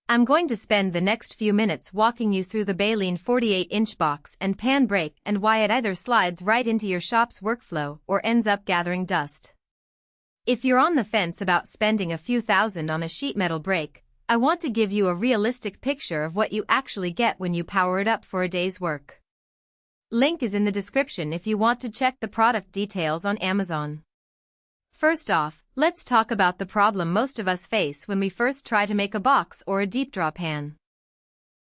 I'm going to spend the next few minutes walking you through the Baileigh 48-inch box and pan brake and why it either slides right into your shop's workflow or ends up gathering dust. If you're on the fence about spending a few thousand on a sheet metal brake, I want to give you a realistic picture of what you actually get when you power it up for a day's work. Link is in the description if you want to check the product details on Amazon. First off, let's talk about the problem most of us face when we first try to make a box or a deep draw pan.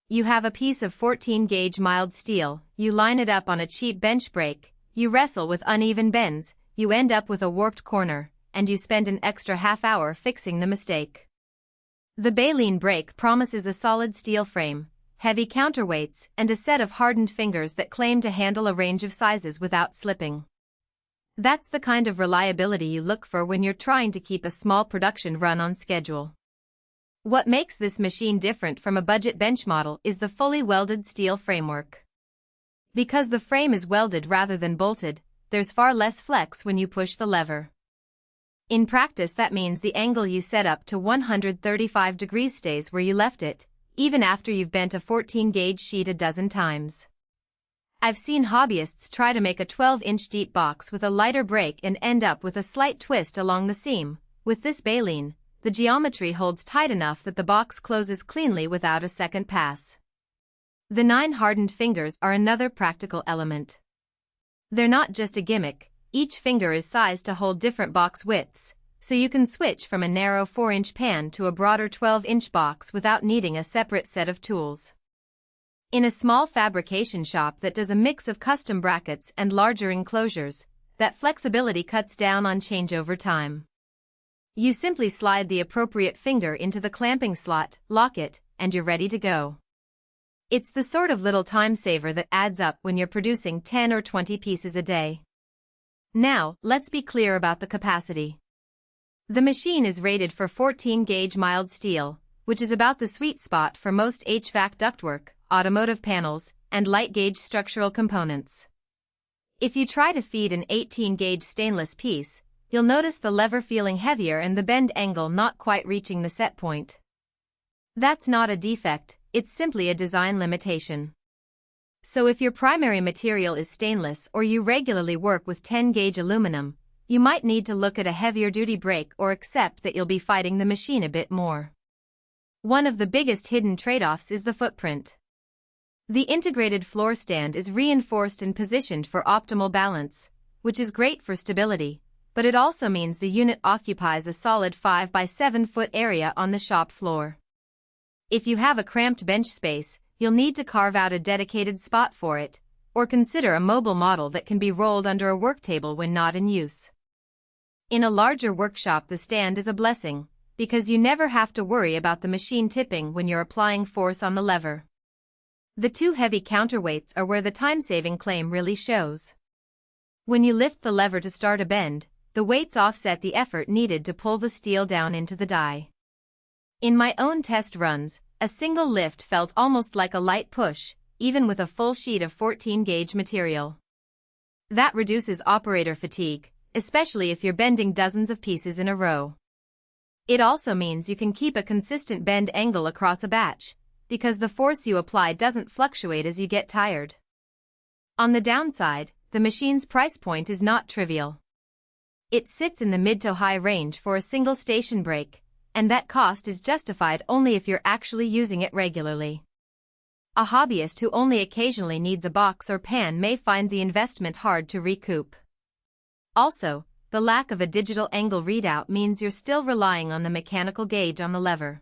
You have a piece of 14-gauge mild steel, you line it up on a cheap bench brake, you wrestle with uneven bends, you end up with a warped corner, and you spend an extra half hour fixing the mistake. The Baileigh brake promises a solid steel frame, heavy counterweights, and a set of hardened fingers that claim to handle a range of sizes without slipping. That's the kind of reliability you look for when you're trying to keep a small production run on schedule. What makes this machine different from a budget bench model is the fully welded steel framework. Because the frame is welded rather than bolted, there's far less flex when you push the lever. In practice, that means the angle you set up to 135 degrees stays where you left it, even after you've bent a 14-gauge sheet a dozen times. I've seen hobbyists try to make a 12-inch deep box with a lighter brake and end up with a slight twist along the seam. With this Baileigh, the geometry holds tight enough that the box closes cleanly without a second pass. The 9 hardened fingers are another practical element. They're not just a gimmick, each finger is sized to hold different box widths, so you can switch from a narrow 4-inch pan to a broader 12-inch box without needing a separate set of tools. In a small fabrication shop that does a mix of custom brackets and larger enclosures, that flexibility cuts down on changeover time. You simply slide the appropriate finger into the clamping slot, lock it, and you're ready to go. It's the sort of little time saver that adds up when you're producing 10 or 20 pieces a day. Now, let's be clear about the capacity. The machine is rated for 14-gauge mild steel, which is about the sweet spot for most HVAC ductwork, automotive panels, and light-gauge structural components. If you try to feed an 18-gauge stainless piece, you'll notice the lever feeling heavier and the bend angle not quite reaching the set point. That's not a defect, it's simply a design limitation. So if your primary material is stainless or you regularly work with 10-gauge aluminum, you might need to look at a heavier-duty brake or accept that you'll be fighting the machine a bit more. One of the biggest hidden trade-offs is the footprint. The integrated floor stand is reinforced and positioned for optimal balance, which is great for stability, but it also means the unit occupies a solid 5 by 7 foot area on the shop floor. If you have a cramped bench space, you'll need to carve out a dedicated spot for it, or consider a mobile model that can be rolled under a work table when not in use. In a larger workshop, the stand is a blessing, because you never have to worry about the machine tipping when you're applying force on the lever. The 2 heavy counterweights are where the time-saving claim really shows. When you lift the lever to start a bend, the weights offset the effort needed to pull the steel down into the die. In my own test runs, a single lift felt almost like a light push, even with a full sheet of 14-gauge material. That reduces operator fatigue, especially if you're bending dozens of pieces in a row. It also means you can keep a consistent bend angle across a batch, because the force you apply doesn't fluctuate as you get tired. On the downside, the machine's price point is not trivial. It sits in the mid to high range for a single station brake, and that cost is justified only if you're actually using it regularly. A hobbyist who only occasionally needs a box or pan may find the investment hard to recoup. Also, the lack of a digital angle readout means you're still relying on the mechanical gauge on the lever.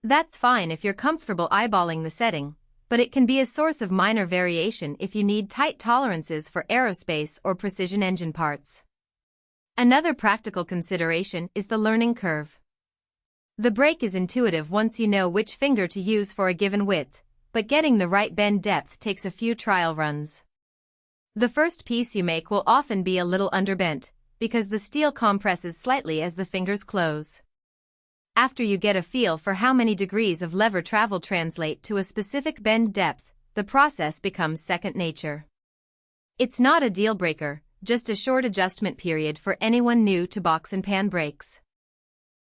That's fine if you're comfortable eyeballing the setting, but it can be a source of minor variation if you need tight tolerances for aerospace or precision engine parts. Another practical consideration is the learning curve. The brake is intuitive once you know which finger to use for a given width, but getting the right bend depth takes a few trial runs. The first piece you make will often be a little underbent, because the steel compresses slightly as the fingers close. After you get a feel for how many degrees of lever travel translate to a specific bend depth, the process becomes second nature. It's not a deal breaker, just a short adjustment period for anyone new to box and pan brakes.